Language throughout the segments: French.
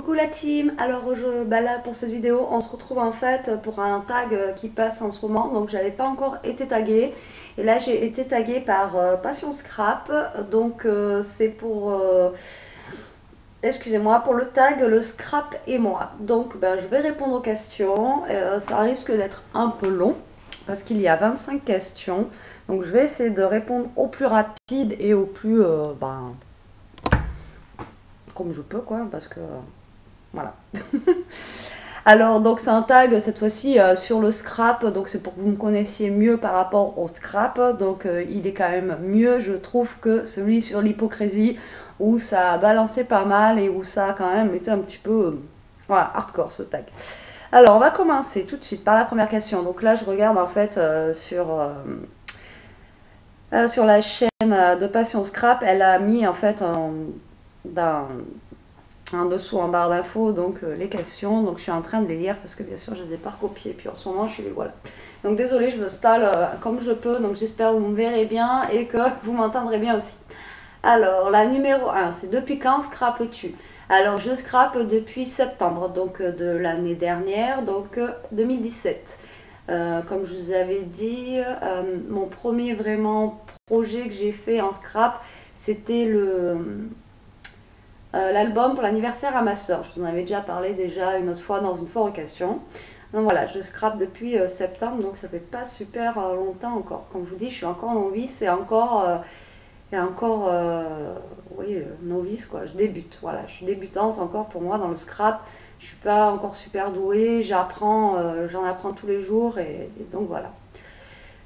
Coucou la team, alors là pour cette vidéo on se retrouve en fait pour un tag qui passe en ce moment, donc j'avais pas encore été taguée et là j'ai été taguée par Passion Scrap, donc c'est pour, excusez-moi, pour le tag le scrap et moi, donc je vais répondre aux questions. Ça risque d'être un peu long parce qu'il y a 25 questions, donc je vais essayer de répondre au plus rapide et au plus comme je peux quoi, parce que voilà. Alors, donc c'est un tag cette fois-ci sur le scrap, donc c'est pour que vous me connaissiez mieux par rapport au scrap. Donc il est quand même mieux, je trouve, que celui sur l'hypocrisie, où ça a balancé pas mal et où ça a quand même été un petit peu voilà, hardcore ce tag. Alors, on va commencer tout de suite par la première question. Donc là, je regarde en fait sur la chaîne de Passion Scrap, elle a mis en fait en dessous en barre d'infos donc les questions, donc je suis en train de les lire parce que bien sûr je les ai pas recopiées, puis en ce moment je suis voilà, donc désolée, je me stalle comme je peux, donc j'espère que vous me verrez bien et que vous m'entendrez bien aussi. Alors la numéro 1, c'est depuis quand scrapes-tu? Alors je scrape depuis septembre donc de l'année dernière, donc 2017. Comme je vous avais dit, mon premier vraiment projet que j'ai fait en scrap, c'était l'album pour l'anniversaire à ma soeur. Je vous en avais déjà parlé une autre fois dans une foire aux questions. Donc voilà, je scrape depuis septembre, donc ça fait pas super longtemps encore. Comme je vous dis, je suis encore novice oui, novice quoi. Je débute, voilà, je suis débutante encore pour moi dans le scrap. Je suis pas encore super douée, j'en apprends tous les jours et donc voilà.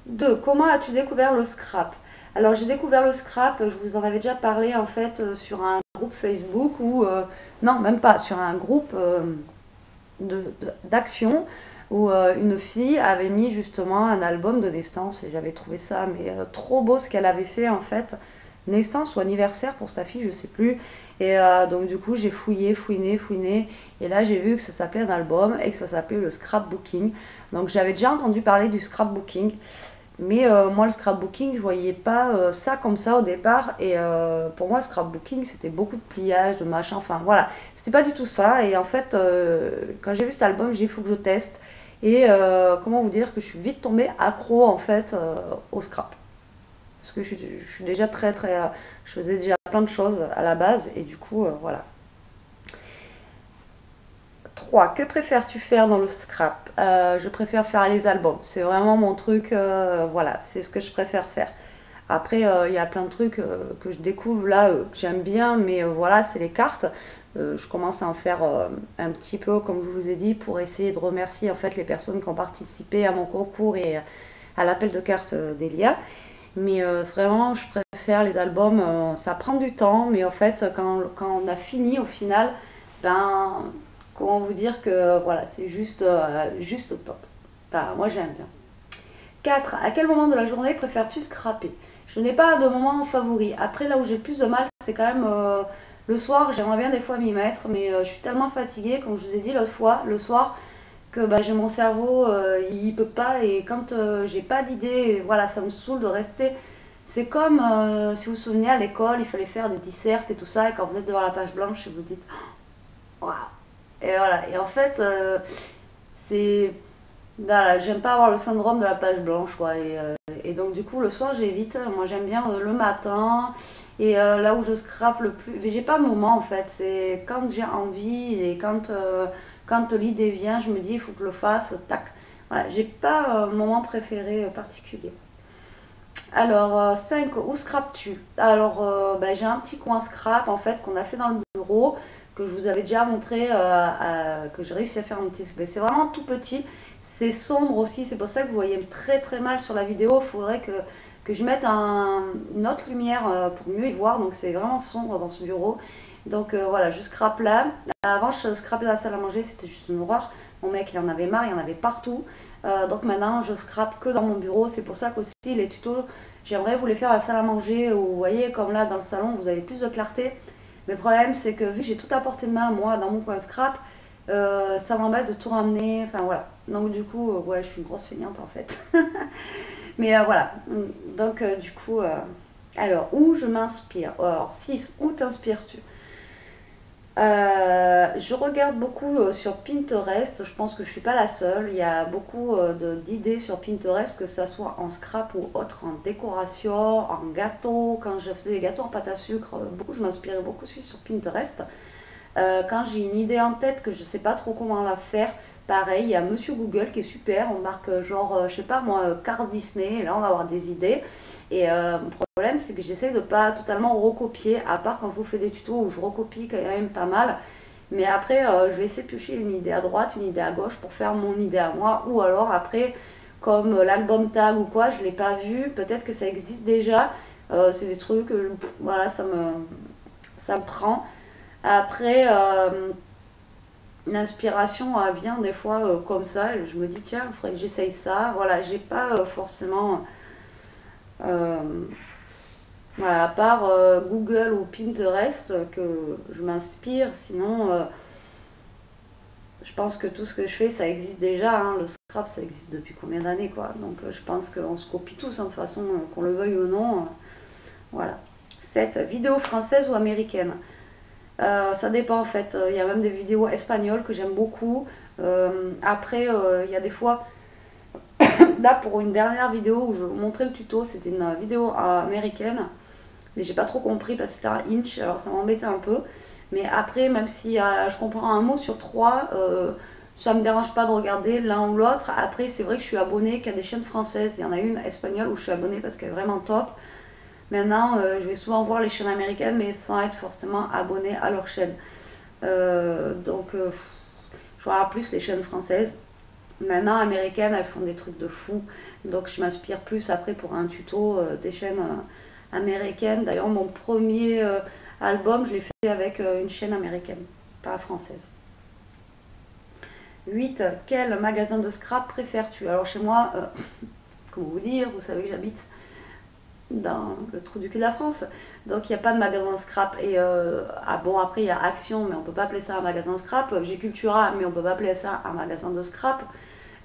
2. Comment as-tu découvert le scrap? Alors j'ai découvert le scrap, je vous en avais déjà parlé en fait sur un groupe Facebook ou non même pas, sur un groupe d'action où une fille avait mis justement un album de naissance et j'avais trouvé ça mais trop beau ce qu'elle avait fait en fait, naissance ou anniversaire pour sa fille, je sais plus. Et donc du coup j'ai fouiné et là j'ai vu que ça s'appelait un album et que ça s'appelait le scrapbooking. Donc j'avais déjà entendu parler du scrapbooking. Mais moi, le scrapbooking, je voyais pas ça comme ça au départ. Et pour moi, le scrapbooking, c'était beaucoup de pliage, de machin. Enfin, voilà. C'était pas du tout ça. Et en fait, quand j'ai vu cet album, j'ai dit, il faut que je teste. Et comment vous dire que je suis vite tombée accro, en fait, au scrap. Parce que je suis déjà je faisais déjà plein de choses à la base. Et du coup, voilà. 3. Que préfères-tu faire dans le scrap? Je préfère faire les albums. C'est vraiment mon truc. Voilà, c'est ce que je préfère faire. Après, il y a plein de trucs que je découvre là, que j'aime bien, mais voilà, c'est les cartes. Je commence à en faire un petit peu, comme je vous ai dit, pour essayer de remercier en fait les personnes qui ont participé à mon concours et à l'appel de cartes d'Elia. Mais vraiment, je préfère les albums. Ça prend du temps, mais en fait, quand on a fini, au final, ben, comment vous dire que voilà, c'est juste au top. Enfin, moi, j'aime bien. 4. À quel moment de la journée préfères-tu scraper? Je n'ai pas de moment favori. Après, là où j'ai le plus de mal, c'est quand même le soir. J'aimerais bien des fois m'y mettre, mais je suis tellement fatiguée, comme je vous ai dit l'autre fois, le soir, que j'ai mon cerveau, il peut pas. Et quand j'ai pas d'idée, voilà, ça me saoule de rester. C'est comme, si vous vous souvenez, à l'école, il fallait faire des dissertes et tout ça. Et quand vous êtes devant la page blanche et vous dites, waouh! Et voilà. Et en fait, c'est voilà, j'aime pas avoir le syndrome de la page blanche, quoi. Et donc, du coup, le soir, j'évite. Moi, j'aime bien le matin. Et là où je scrape le plus. Mais j'ai pas de moment, en fait. C'est quand j'ai envie et quand l'idée vient, je me dis, il faut que je le fasse. Tac. Voilà, j'ai pas un moment préféré particulier. Alors, 5, où scrapes-tu? Alors, j'ai un petit coin scrap, en fait, qu'on a fait dans le bureau, que je vous avais déjà montré, que j'ai réussi à faire un petit. Mais c'est vraiment tout petit, c'est sombre aussi, c'est pour ça que vous voyez très très mal sur la vidéo. Il faudrait que je mette une autre lumière pour mieux y voir, donc c'est vraiment sombre dans ce bureau. Donc voilà, je scrape là. Avant, je scrapais dans la salle à manger, c'était juste une horreur. Mon mec, il en avait marre, il y en avait partout. Donc maintenant, je scrape que dans mon bureau. C'est pour ça qu'aussi, les tutos, j'aimerais vous les faire à la salle à manger. Où, vous voyez, comme là, dans le salon, vous avez plus de clarté. Mais le problème, c'est que vu que j'ai tout à portée de main, moi, dans mon coin scrap, ça m'embête de tout ramener. Enfin, voilà. Donc, du coup, ouais, je suis une grosse feignante, en fait. Mais voilà. Donc, du coup, alors, où je m'inspire? Alors, 6, où t'inspires-tu? Je regarde beaucoup sur Pinterest. Je pense que je suis pas la seule. Il y a beaucoup d'idées sur Pinterest, que ça soit en scrap ou autre, en décoration, en gâteau. Quand je faisais des gâteaux en pâte à sucre, beaucoup, je m'inspirais beaucoup sur Pinterest. Quand j'ai une idée en tête que je sais pas trop comment la faire, pareil, il y a Monsieur Google qui est super. On marque genre, je sais pas moi, carte Disney, et là on va avoir des idées. Et mon problème, c'est que j'essaie de pas totalement recopier, à part quand je vous fais des tutos où je recopie quand même pas mal. Mais après, je vais essayer de piocher une idée à droite, une idée à gauche pour faire mon idée à moi. Ou alors après, comme l'album tag ou quoi, je l'ai pas vu, peut-être que ça existe déjà. C'est des trucs, voilà, ça me prend. Après, l'inspiration vient des fois comme ça. Et je me dis, tiens, il faudrait que j'essaye ça. Voilà, j'ai pas forcément. euh, voilà, à part Google ou Pinterest que je m'inspire. Sinon, je pense que tout ce que je fais, ça existe déjà, hein. Le scrap, ça existe depuis combien d'années, quoi. Donc, je pense qu'on se copie tous, hein, de toute façon, qu'on le veuille ou non. Voilà. Cette vidéo française ou américaine? Ça dépend en fait. Il y a même des vidéos espagnoles que j'aime beaucoup. Après, il y a des fois, là pour une dernière vidéo où je vous montrais le tuto, c'était une vidéo américaine, mais j'ai pas trop compris parce que c'était un inch, alors ça m'embêtait un peu. Mais après, même si je comprends un mot sur trois, ça me dérange pas de regarder l'un ou l'autre. Après, c'est vrai que je suis abonnée qu'à des chaînes françaises. Il y en a une espagnole où je suis abonnée parce qu'elle est vraiment top. Maintenant, je vais souvent voir les chaînes américaines, mais sans être forcément abonnée à leur chaîne. Donc, je regarde plus les chaînes françaises. Maintenant, américaines, elles font des trucs de fou. Donc, je m'inspire plus après pour un tuto des chaînes américaines. D'ailleurs, mon premier album, je l'ai fait avec une chaîne américaine, pas française. 8. Quel magasin de scrap préfères-tu? Alors, chez moi, comment vous dire, vous savez que j'habite dans le trou du cul de la France. Donc il n'y a pas de magasin scrap. Et bon, après il y a Action, mais on peut pas appeler ça un magasin scrap. J'ai Cultura, mais on peut pas appeler ça un magasin de scrap.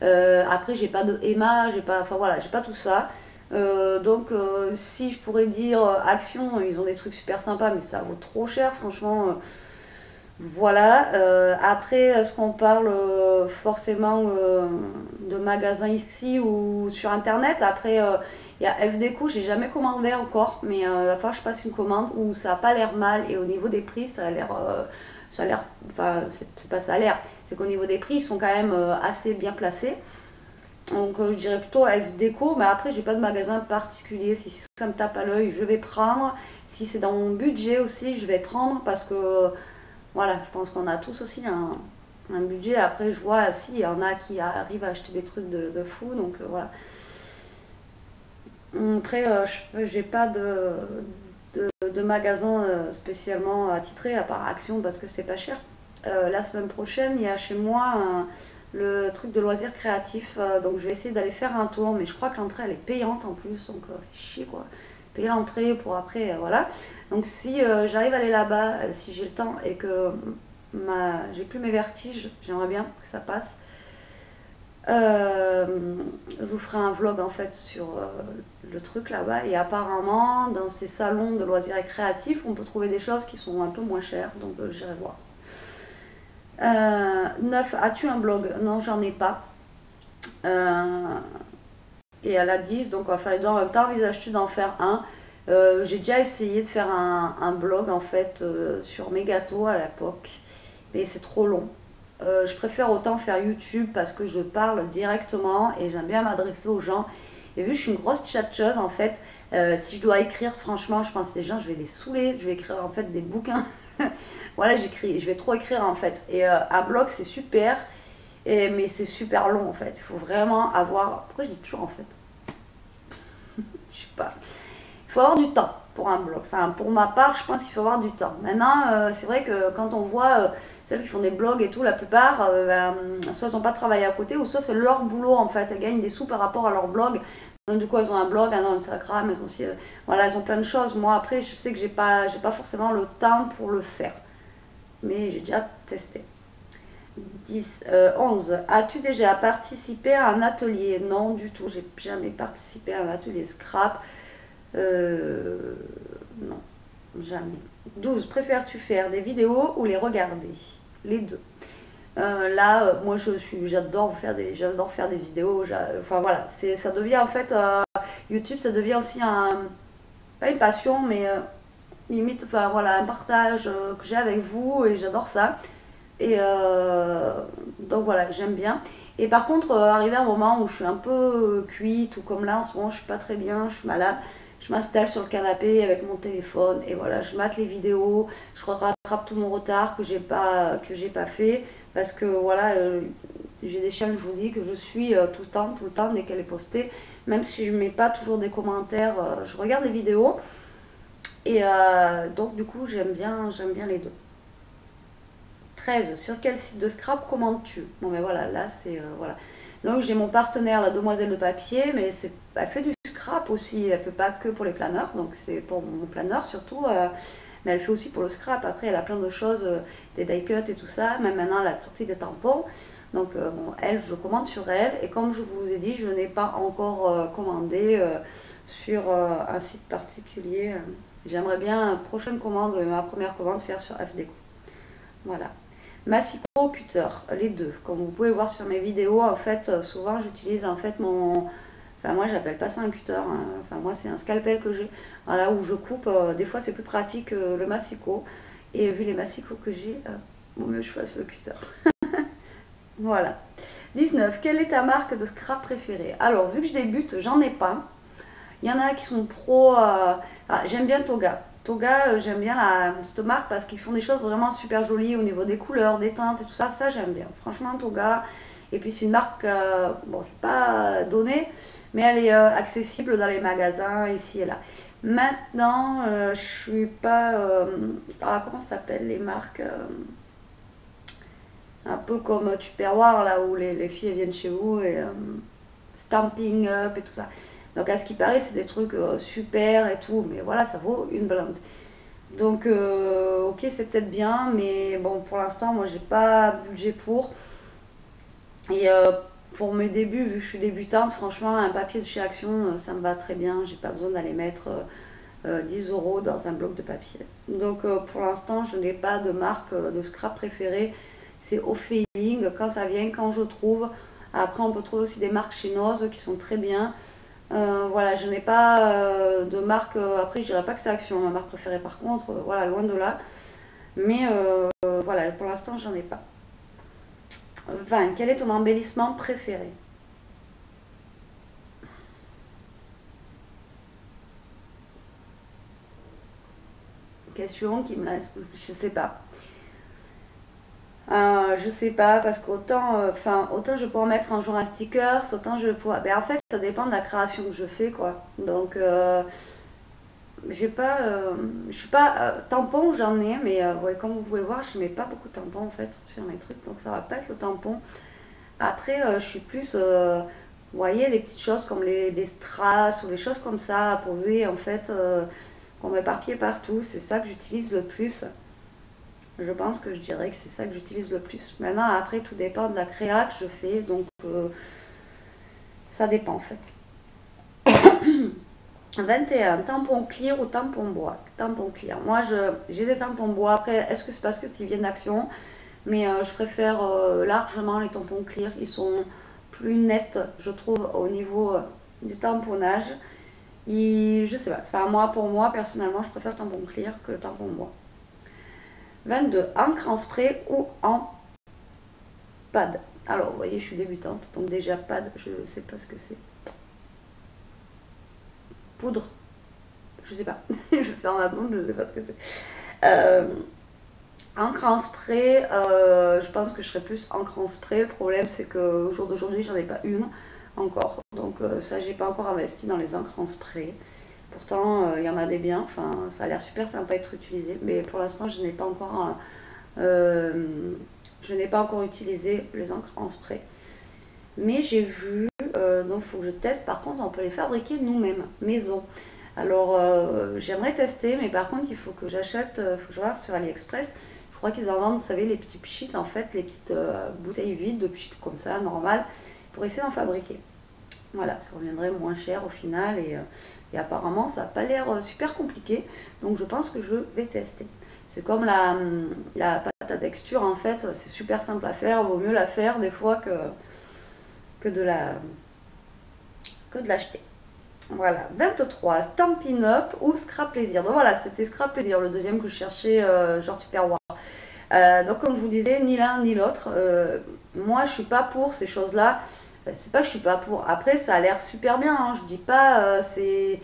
Après j'ai pas de Emma, j'ai pas, enfin voilà, j'ai pas tout ça. Donc si je pourrais dire Action, ils ont des trucs super sympas, mais ça vaut trop cher, franchement. Voilà. Après, est-ce qu'on parle forcément de magasins ici ou sur internet? Après, il y a FDCO, j'ai jamais commandé encore, mais il va falloir que je passe une commande où ça a pas l'air mal et au niveau des prix, ça a l'air, enfin, c'est pas ça a l'air, c'est qu'au niveau des prix, ils sont quand même assez bien placés. Donc, je dirais plutôt FDCO, mais après, j'ai pas de magasin particulier. Si ça me tape à l'œil, je vais prendre. Si c'est dans mon budget aussi, je vais prendre parce que voilà, je pense qu'on a tous aussi un budget. Après, je vois aussi, il y en a qui arrivent à acheter des trucs de fou. Donc voilà. Après, j'ai pas de magasin spécialement attitré, à part Action, parce que c'est pas cher. La semaine prochaine, il y a chez moi le truc de loisirs créatifs. Donc je vais essayer d'aller faire un tour. Mais je crois que l'entrée, elle est payante en plus. Donc chier quoi. Payer l'entrée pour après, voilà. Donc si j'arrive à aller là-bas, si j'ai le temps et que j'ai plus mes vertiges, j'aimerais bien que ça passe. Je vous ferai un vlog en fait sur le truc là-bas. Et apparemment, dans ces salons de loisirs et créatifs, on peut trouver des choses qui sont un peu moins chères. Donc j'irai voir. 9. As-tu un blog? Non, j'en ai pas. Et elle a 10, donc on va faire les deux en même temps. Envisages-tu d'en faire un? J'ai déjà essayé de faire un blog en fait sur mes gâteaux à l'époque, mais c'est trop long. Je préfère autant faire YouTube parce que je parle directement et j'aime bien m'adresser aux gens. Et vu que je suis une grosse tchatcheuse en fait, si je dois écrire, franchement, je pense que les gens, je vais les saouler. Je vais écrire en fait des bouquins. Voilà, j'écris, je vais trop écrire en fait. Et un blog, c'est super, mais c'est super long en fait. Il faut vraiment avoir. Pourquoi je dis toujours en fait? Je sais pas. Il faut avoir du temps pour un blog. Enfin, pour ma part, je pense qu'il faut avoir du temps. Maintenant, c'est vrai que quand on voit celles qui font des blogs et tout, la plupart, soit elles n'ont pas travaillé à côté, ou soit c'est leur boulot en fait. Elles gagnent des sous par rapport à leur blog. Donc, du coup, elles ont un blog, un Instagram, elles ont aussi, voilà, elles ont plein de choses. Moi, après, je sais que j'ai pas forcément le temps pour le faire, mais j'ai déjà testé. 10, 11. As-tu déjà participé à un atelier? Non, du tout. J'ai jamais participé à un atelier scrap. Non, jamais. 12. Préfères-tu faire des vidéos ou les regarder? Les deux. Moi j'adore faire des vidéos. Enfin voilà, ça devient en fait YouTube, ça devient aussi pas une passion, mais limite, enfin voilà, un partage que j'ai avec vous et j'adore ça. Et donc voilà, j'aime bien. Et par contre, arrivé à un moment où je suis un peu cuite, ou comme là en ce moment, je suis pas très bien, je suis malade, je m'installe sur le canapé avec mon téléphone et voilà, je mate les vidéos, je rattrape tout mon retard que j'ai pas fait parce que voilà, j'ai des chaînes, je vous dis, que je suis tout le temps dès qu'elle est postée, même si je mets pas toujours des commentaires, je regarde les vidéos et donc du coup, j'aime bien les deux. 13. Sur quel site de scrap commandes-tu? Bon, mais voilà, là, c'est. Voilà. Donc, j'ai mon partenaire, la demoiselle de papier, mais elle fait du scrap aussi. Elle fait pas que pour les planeurs, donc c'est pour mon planeur surtout. Mais elle fait aussi pour le scrap. Après, elle a plein de choses, des die cuts et tout ça. Même maintenant, elle a sorti des tampons. Donc, bon, elle, je commande sur elle. Et comme je vous ai dit, je n'ai pas encore commandé sur un site particulier. J'aimerais bien, prochaine commande, ma première commande, faire sur FDco. Voilà. Massicot cutter, les deux. Comme vous pouvez voir sur mes vidéos, en fait, souvent j'utilise en fait mon. Enfin, moi j'appelle pas ça un cutter, hein. Enfin, moi c'est un scalpel que j'ai. Voilà, où je coupe. Des fois c'est plus pratique que le massicot. Et vu les massicots que j'ai, vaut mieux que je fasse le cutter. Voilà. 19. Quelle est ta marque de scrap préférée? Alors, vu que je débute, j'en ai pas. Il y en a qui sont pro. J'aime bien Toga. Toga, j'aime bien cette marque parce qu'ils font des choses vraiment super jolies au niveau des couleurs, des teintes et tout ça. Ça, j'aime bien. Franchement, Toga. Et puis, c'est une marque, bon, c'est pas donné, mais elle est accessible dans les magasins ici et là. Maintenant, je suis pas. Comment ça s'appelle les marques un peu comme Tupperware, là où les filles viennent chez vous et Stamping Up et tout ça. Donc à ce qui paraît, c'est des trucs super et tout, mais voilà, ça vaut une blinde. Donc ok, c'est peut-être bien, mais bon, pour l'instant, moi, j'ai pas budget pour. Et pour mes débuts, vu que je suis débutante, franchement, un papier de chez Action, ça me va très bien. J'ai pas besoin d'aller mettre 10 euros dans un bloc de papier. Donc pour l'instant, je n'ai pas de marque de scrap préférée. C'est au feeling, quand ça vient, quand je trouve. Après, on peut trouver aussi des marques chinoises qui sont très bien. Voilà, je n'ai pas de marque. Après, je dirais pas que c'est Action, ma marque préférée. Par contre, voilà, loin de là. Mais voilà, pour l'instant, j'en ai pas. 20. Quel est ton embellissement préféré? Question qui me laisse. Je sais pas. Je sais pas, parce qu'autant autant je peux en mettre un jour un sticker, autant je vais pouvoir. Ben, en fait, ça dépend de la création que je fais, quoi. Donc, j'ai pas. Je suis pas. Tampon, j'en ai, mais ouais, comme vous pouvez voir, je mets pas beaucoup de tampons en fait sur mes trucs, donc ça va pas être le tampon. Après, je suis plus. Vous voyez, les petites choses comme les strass ou les choses comme ça à poser, en fait, qu'on m'éparpille partout, c'est ça que j'utilise le plus. Je pense que je dirais que c'est ça que j'utilise le plus. Maintenant, après, tout dépend de la créa que je fais, donc ça dépend en fait. 21. Tampon clear ou tampon bois? Tampon clear. Moi, j'ai des tampons bois. Après, est-ce que c'est parce que s'ils viennent d'Action? Mais je préfère largement les tampons clear. Ils sont plus nets, je trouve, au niveau du tamponnage. Je sais pas. Enfin, pour moi, personnellement, je préfère le tampon clear que le tampon bois. 22. Encre en spray ou en pad? Alors, vous voyez, je suis débutante, donc déjà pad, je ne sais pas ce que c'est. Poudre, je sais pas. Je vais faire ma blonde, je ne sais pas ce que c'est. Encre en spray, je pense que je serais plus encre en spray. Le problème, c'est qu'au jour d'aujourd'hui, j'en ai pas une encore. Donc, ça, j'ai pas encore investi dans les encres en spray. Pourtant, il y en a des biens. Enfin, ça a l'air super sympa à être utilisé. Mais pour l'instant, je n'ai pas encore. Je n'ai pas encore utilisé les encres en spray. Mais j'ai vu, donc il faut que je teste. Par contre, on peut les fabriquer nous-mêmes, maison. Alors, j'aimerais tester, mais par contre, il faut que j'achète, il faut que je regarde sur AliExpress. Je crois qu'ils en vendent, vous savez, les petits pchits, en fait, les petites bouteilles vides de pchits comme ça, normal, pour essayer d'en fabriquer. Voilà, ça reviendrait moins cher au final et apparemment ça n'a pas l'air super compliqué. Donc je pense que je vais tester. C'est comme la pâte à texture en fait, c'est super simple à faire, vaut mieux la faire des fois que de la que de l'acheter. Voilà, 23, Stampin' Up ou Scrap Plaisir. Donc voilà, c'était Scrap Plaisir, le deuxième que je cherchais, genre Tupperware. Donc comme je vous disais, ni l'un ni l'autre. Moi, je suis pas pour ces choses-là. C'est pas que je suis pas pour. Après, ça a l'air super bien. Hein. Je dis pas, c'est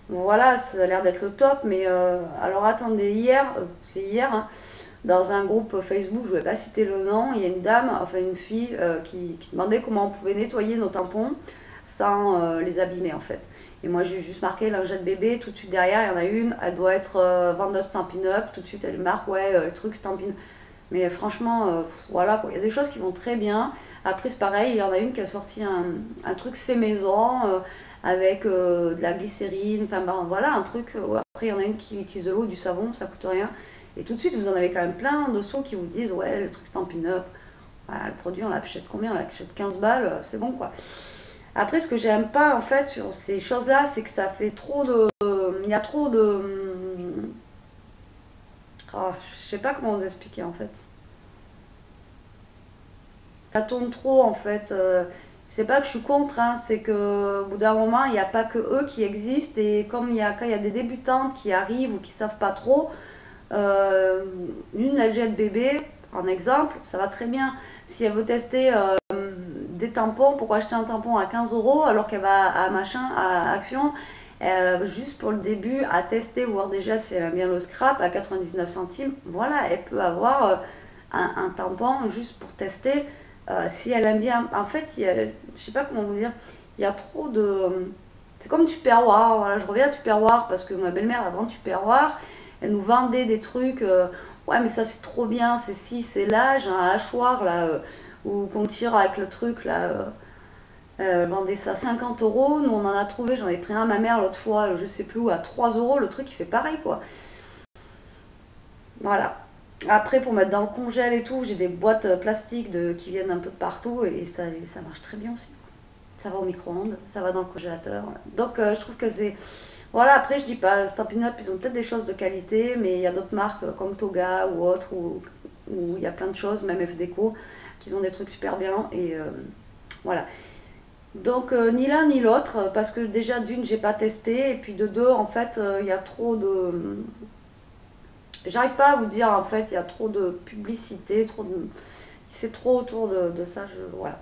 voilà, ça a l'air d'être le top. Mais alors attendez, c'est hier, hein, dans un groupe Facebook, je ne vais pas citer le nom, il y a une dame, enfin une fille, qui demandait comment on pouvait nettoyer nos tampons sans les abîmer en fait. Et moi j'ai juste marqué lingette bébé, tout de suite derrière il y en a une, elle doit être vendeuse Stampin' Up, tout de suite elle marque ouais le truc Stampin'. Mais franchement, voilà, il y a des choses qui vont très bien. Après c'est pareil, il y en a une qui a sorti un truc fait maison avec de la glycérine, enfin ben, voilà un truc. Après il y en a une qui utilise de l'eau, du savon, ça coûte rien. Et tout de suite, vous en avez quand même plein de sons qui vous disent ouais, le truc Stampin' Up, voilà, le produit on l'achète combien? On l'achète 15 balles, c'est bon quoi. Après, ce que j'aime pas en fait sur ces choses-là, c'est que ça fait trop de. Il y a trop de. Oh, je sais pas comment vous expliquer en fait. Ça tourne trop en fait. C'est pas que je suis contre, hein, c'est que au bout d'un moment, il n'y a pas que eux qui existent. Et comme quand il y a des débutantes qui arrivent ou qui savent pas trop, euh, une elle jette bébé, en exemple, ça va très bien. Si elle veut tester des tampons, pourquoi acheter un tampon à 15 euros alors qu'elle va à machin, à Action, juste pour le début, à tester, voir déjà si elle aime bien le scrap à 99 centimes. Voilà, elle peut avoir un tampon juste pour tester si elle aime bien. En fait, je sais pas comment vous dire, il y a trop de. C'est comme Tupperware, voilà, je reviens à Tupperware parce que ma belle-mère avant Tupperware, elle nous vendait des trucs, ouais mais ça c'est trop bien, c'est ci, c'est là, j'ai un hachoir là, où qu'on tire avec le truc là, elle vendait ça 50 euros, nous on en a trouvé, j'en ai pris un à ma mère l'autre fois, je sais plus où, à 3 euros, le truc il fait pareil quoi. Voilà. Après pour mettre dans le congèle et tout, j'ai des boîtes plastiques qui viennent un peu de partout et ça marche très bien aussi. Ça va au micro-ondes, ça va dans le congélateur. Donc je trouve que c'est. Voilà, après je dis pas, Stampin' Up, ils ont peut-être des choses de qualité, mais il y a d'autres marques comme Toga ou autres, où il y a plein de choses, même F Déco, qui ont des trucs super bien. Et voilà. Donc ni l'un ni l'autre, parce que déjà d'une, j'ai pas testé, et puis de deux, en fait, il y a trop de. J'arrive pas à vous dire, en fait, il y a trop de publicité, trop de. C'est trop autour de ça, voilà.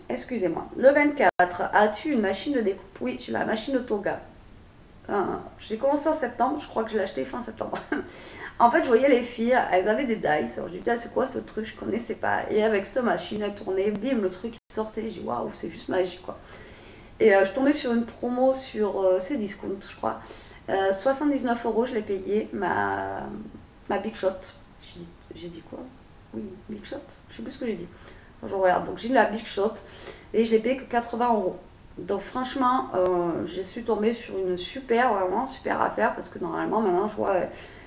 Excusez-moi. Le 24, as-tu une machine de découpe? Oui, j'ai la machine de Toga. J'ai commencé en septembre, je crois que je l'ai acheté fin septembre. En fait, je voyais les filles, elles avaient des dice. Alors je dis, c'est quoi ce truc? Je connaissais pas. Et avec cette machine, elle tournait, bim, le truc sortait. Je dis, waouh, c'est juste magique quoi. Et je tombais sur une promo sur Cdiscount, je crois. 79 euros, je l'ai payé, ma Big Shot. J'ai dit quoi? Oui, Big Shot. Je sais plus ce que j'ai dit. Je regarde. Donc j'ai la Big Shot et je l'ai payé que 80 euros. Donc franchement, je suis tombée sur une vraiment super affaire parce que normalement maintenant je vois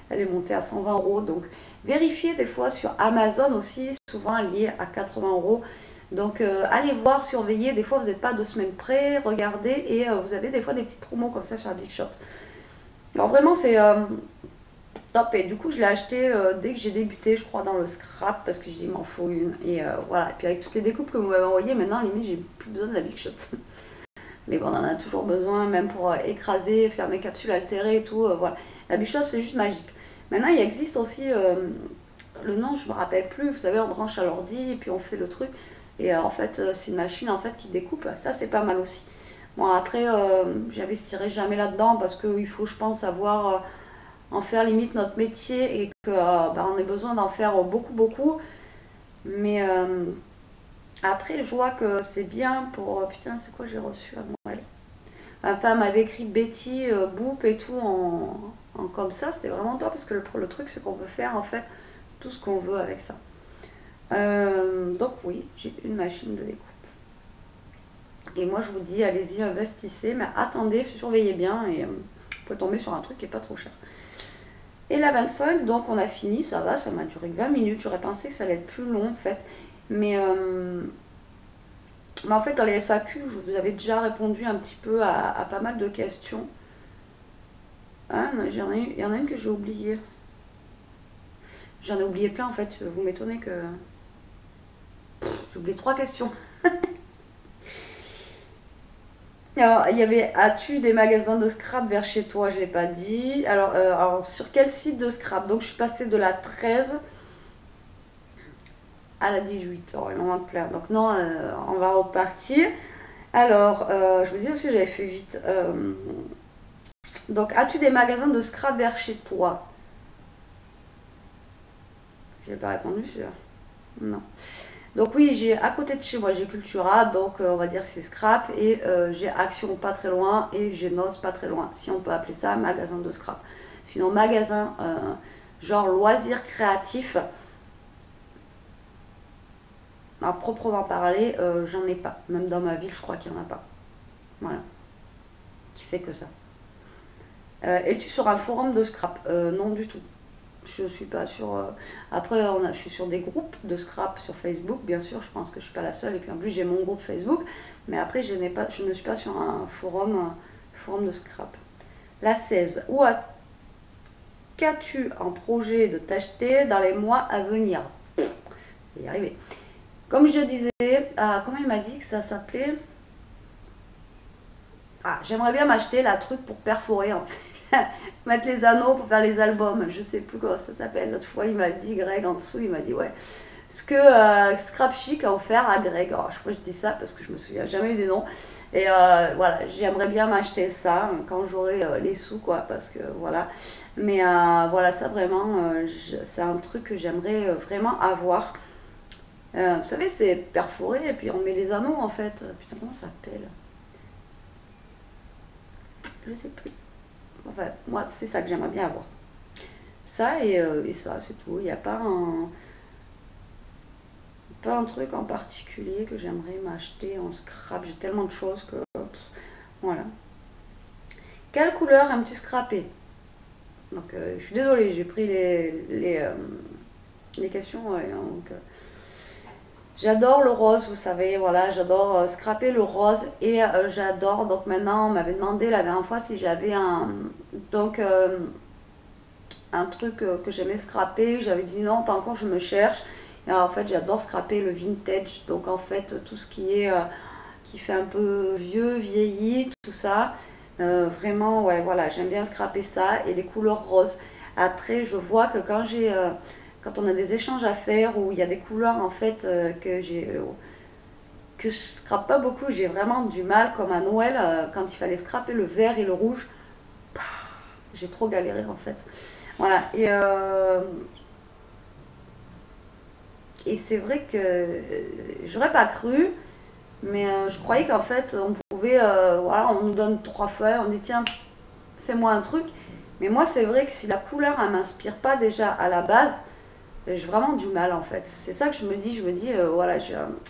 elle est montée à 120 euros. Donc vérifiez des fois sur Amazon aussi, souvent elle y est à 80 euros. Donc allez voir, surveillez. Des fois vous n'êtes pas 2 semaines près, regardez et vous avez des fois des petites promos comme ça sur la Big Shot. Alors vraiment c'est top. Et du coup je l'ai acheté dès que j'ai débuté, je crois, dans le scrap parce que je dis il m'en faut une. Et voilà. Et puis avec toutes les découpes que vous m'avez envoyées, maintenant limite j'ai plus besoin de la Big Shot. Mais bon, on en a toujours besoin, même pour écraser, faire mes capsules altérées et tout. Voilà. La Big Shot, c'est juste magique. Maintenant, il existe aussi, le nom, je me rappelle plus. Vous savez, on branche à l'ordi et puis on fait le truc. Et en fait, c'est une machine en fait qui découpe. Ça, c'est pas mal aussi. Bon, après, j'investirai jamais là-dedans parce qu'il faut, je pense, avoir en faire limite notre métier et qu'on ait besoin d'en faire beaucoup, beaucoup. Mais après, je vois que c'est bien pour. Putain, c'est quoi j'ai reçu à Noël? Ma femme m'avait écrit Betty, Boop et tout en comme ça. C'était vraiment top parce que le truc, c'est qu'on peut faire en fait tout ce qu'on veut avec ça. Donc, oui, j'ai une machine de découpe. Et moi, je vous dis, allez-y, investissez, mais attendez, surveillez bien et vous pouvez tomber sur un truc qui n'est pas trop cher. Et la 25, donc on a fini, ça va, ça m'a duré que 20 minutes. J'aurais pensé que ça allait être plus long en fait. Mais Mais en fait, dans les FAQ, je vous avais déjà répondu un petit peu à pas mal de questions. Ah, non, il y en a une que j'ai oubliée. J'en ai oublié plein en fait. Vous m'étonnez que j'ai oublié 3 questions. Alors, il y avait, as-tu des magasins de scrap vers chez toi? Je l'ai pas dit. Alors, sur quel site de scrap? Donc, je suis passée de la 13 à la 18. Oh, il m'en manque plein. Donc, non, on va repartir. Alors, je me dis aussi que j'avais fait vite. Donc, as-tu des magasins de scrap vers chez toi? J'ai pas répondu celui-là. Non. Donc oui, j'ai à côté de chez moi, j'ai Cultura, donc on va dire que c'est scrap, et j'ai Action pas très loin, et j'ai Nos pas très loin, si on peut appeler ça magasin de scrap. Sinon, magasin genre loisirs créatifs, à proprement parler, j'en ai pas. Même dans ma ville, je crois qu'il n'y en a pas. Voilà, qui fait que ça. Es-tu sur un forum de scrap? Non du tout. Je suis pas sur. Après, je suis sur des groupes de scrap sur Facebook, bien sûr. Je pense que je suis pas la seule. Et puis en plus, j'ai mon groupe Facebook. Mais après, je ne suis pas sur un forum de scrap. La 16. Qu'as-tu en projet de t'acheter dans les mois à venir? Je vais y arriver. Comme je disais, comment il m'a dit que ça s'appelait? Ah, j'aimerais bien m'acheter la truc pour perforer en fait. Mettre les anneaux pour faire les albums. Je sais plus comment ça s'appelle. L'autre fois, il m'a dit, Greg, en dessous, il m'a dit, ouais. Ce que Scrap Chic a offert à Greg. Alors, je crois que je dis ça parce que je me souviens jamais du nom. Et voilà, j'aimerais bien m'acheter ça quand j'aurai les sous, quoi. Parce que voilà. Mais voilà, ça vraiment, c'est un truc que j'aimerais vraiment avoir. Vous savez, c'est perforé et puis on met les anneaux en fait. Putain, comment ça s'appelle? Je sais plus. Enfin, moi, c'est ça que j'aimerais bien avoir. Ça et ça, c'est tout. Il n'y a pas un truc en particulier que j'aimerais m'acheter en scrap. J'ai tellement de choses que. Voilà. Quelle couleur aimes-tu scraper? Donc, je suis désolée, j'ai pris les questions. Donc, j'adore le rose, vous savez, voilà, j'adore scraper le rose et j'adore. Donc maintenant, on m'avait demandé la dernière fois si j'avais un truc que j'aimais scraper. J'avais dit non, pas encore, je me cherche. Et en fait, j'adore scraper le vintage. Donc en fait, tout ce qui fait un peu vieux, vieilli, tout ça. Vraiment, ouais, voilà, j'aime bien scraper ça et les couleurs roses. Après, je vois que quand on a des échanges à faire où il y a des couleurs en fait que je scrape pas beaucoup, j'ai vraiment du mal, comme à Noël, quand il fallait scraper le vert et le rouge, j'ai trop galéré en fait. Voilà, et c'est vrai que j'aurais pas cru, mais je croyais qu'en fait on pouvait, voilà, on nous donne 3 feuilles, on dit tiens, fais-moi un truc. Mais moi, c'est vrai que si la couleur, elle m'inspire pas déjà à la base, j'ai vraiment du mal en fait. C'est ça que je me dis, voilà,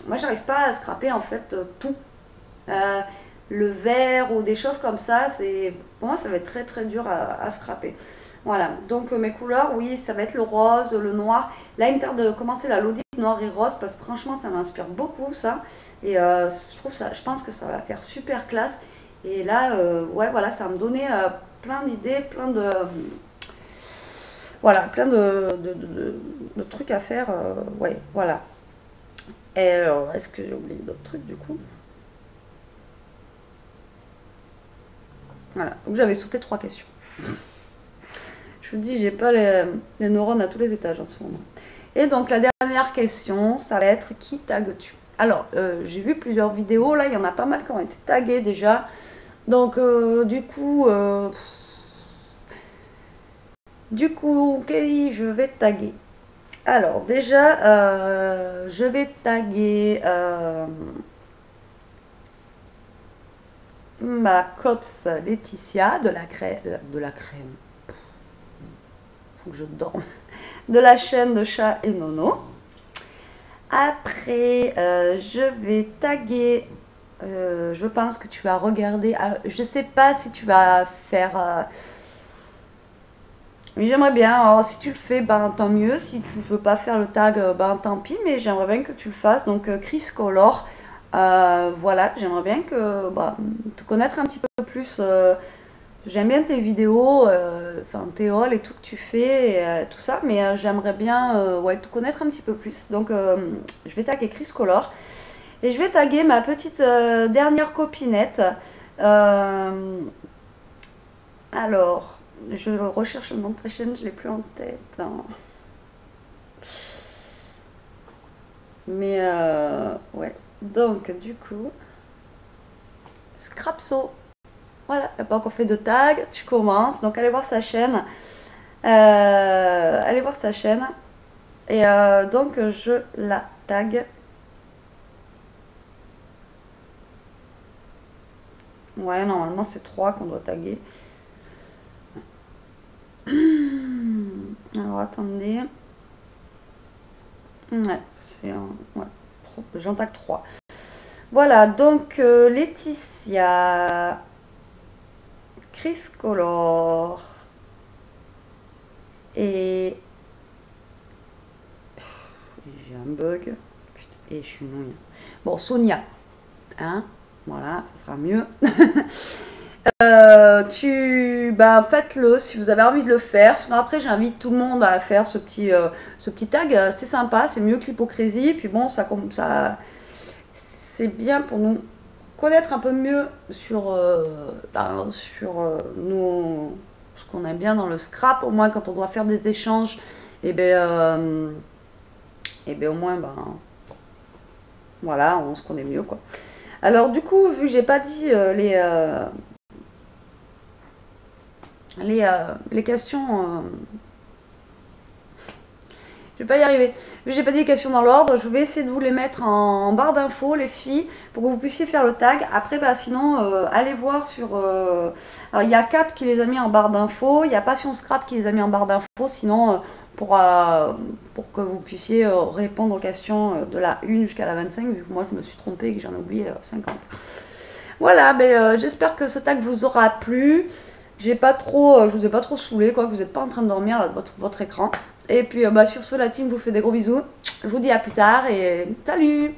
moi j'arrive pas à scraper en fait tout. Euh, le vert ou des choses comme ça, pour moi ça va être très très dur à scraper. Voilà, donc mes couleurs, oui, ça va être le rose, le noir. Là, il me tarde de commencer la Lodi noir et rose parce que franchement, ça m'inspire beaucoup ça. Et je pense que ça va faire super classe. Et là, ouais, voilà, ça va me donner plein d'idées, voilà, plein de trucs à faire. Ouais, voilà. Et alors, est-ce que j'ai oublié d'autres trucs du coup? Voilà, donc j'avais sauté 3 questions. Je vous dis, j'ai pas les neurones à tous les étages en ce moment. Et donc la dernière question, ça va être qui tagues-tu? Alors, j'ai vu plusieurs vidéos, là, il y en a pas mal qui ont été taguées déjà. Donc, qui je vais taguer? Alors, déjà, je vais taguer ma cops Laetitia de la crème. Faut que je dorme. De la chaîne de Chat et Nono. Après, je vais taguer. Je pense que tu vas regarder. Alors, je sais pas si tu vas faire. Mais j'aimerais bien. Alors, si tu le fais, ben tant mieux. Si tu veux pas faire le tag, ben tant pis. Mais j'aimerais bien que tu le fasses. Donc, Chris Color. Voilà, j'aimerais bien que te connaître un petit peu plus. J'aime bien tes vidéos, enfin tes hauls et tout que tu fais, et, tout ça, mais j'aimerais bien ouais, te connaître un petit peu plus. Donc je vais taguer Chris Color et je vais taguer ma petite dernière copinette. Euh, alors, je recherche le nom de ta chaîne, je l'ai plus en tête, hein. Mais ouais, donc du coup, Scrapso. Voilà, t'as pas encore fait de tag, tu commences, donc allez voir sa chaîne. Allez voir sa chaîne. Et donc je la tag. Ouais, normalement c'est 3 qu'on doit taguer. Alors attendez. Ouais, c'est ouais, j'en tag 3. Voilà, donc Laetitia, Chris Color et j'ai un bug. Putain, et je suis non. Bon, Sonia, hein, voilà, ça sera mieux. Faites-le si vous avez envie de le faire. Sinon, après, j'invite tout le monde à faire ce petit tag. C'est sympa, c'est mieux que l'hypocrisie. Puis bon, ça, c'est bien pour nous connaître un peu mieux sur, ce qu'on aime bien dans le scrap. Au moins, quand on doit faire des échanges, et ben au moins, voilà, on se connaît mieux, quoi. Alors, du coup, vu que j'ai pas dit les questions. Je vais pas y arriver. Mais j'ai pas dit les questions dans l'ordre. Je vais essayer de vous les mettre en barre d'infos, les filles, pour que vous puissiez faire le tag. Après, sinon, allez voir sur. Alors, il y a Kat qui les a mis en barre d'infos. Il y a Passion Scrap qui les a mis en barre d'infos. Sinon, pour que vous puissiez répondre aux questions de la 1 jusqu'à la 25, vu que moi je me suis trompée et que j'en ai oublié 50. Voilà, j'espère que ce tag vous aura plu. J'ai pas trop, je vous ai pas trop saoulé, quoi, que vous n'êtes pas en train de dormir là, de votre écran. Et puis sur ce, la team vous fait des gros bisous. Je vous dis à plus tard et salut!